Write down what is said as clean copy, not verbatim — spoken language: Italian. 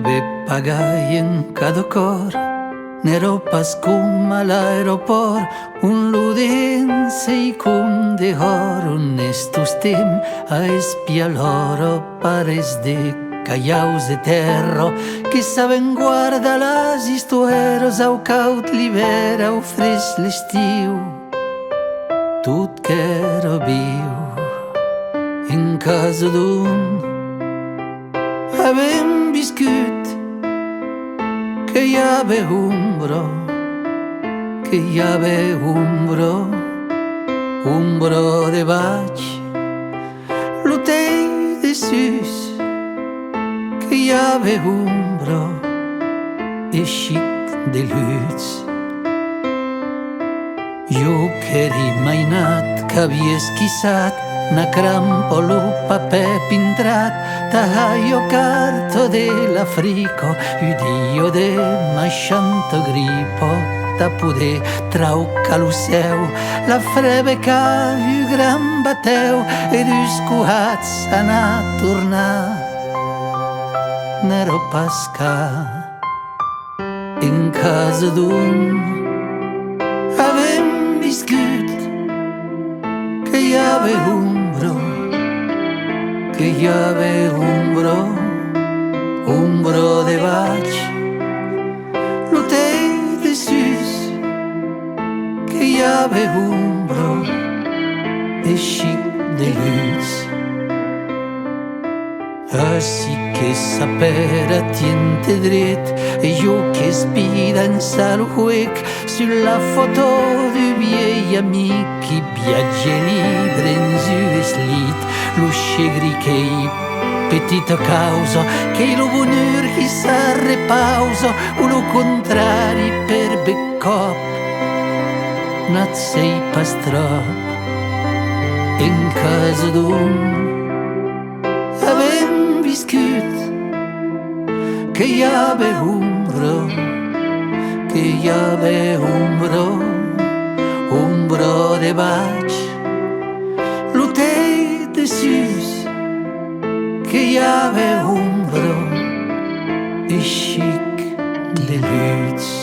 be pagai en cada cor, n'ero pas cum a l'aeroport, un ludent sei cum de hor, un estus tem a espiar l'oro pares de callaus de terra que saben guardar las histoeres au caut l'hivern au fres l'estiu. Tot qu'era viu en casa d'un avem viscut, que hi ave umbro, que hi ave umbro, umbro de baix, l'hotel de sus, que hi ave umbro, e xic de luts. Jo que era imaginat que havia esquissat na crampolo paper pintrat taio carto dell'Africo udio de mascianto gripo ta poder trauca lo seu la frebe ca u gran bateu e dus coats anar a tornar n'ero pasca en casa d'un avem viscut que hi ave umbro, que hi ave umbro, umbro de baix, l'hotel de sus, que hi ave umbro, e xic de luz. Així que sapere tiente dret e jo que espida en sal huec sulla foto du vieil amic qui viatge libre en su slit lo xegri che i petita causa che lo bonheur qui sa repausa o lo contrari per becop nat sei pas trop en casa d'un avem viscut que hi ave umbro, que hi ave umbro, umbro de baix, l'hotel de sus, que hi ave umbro, e xic de luts.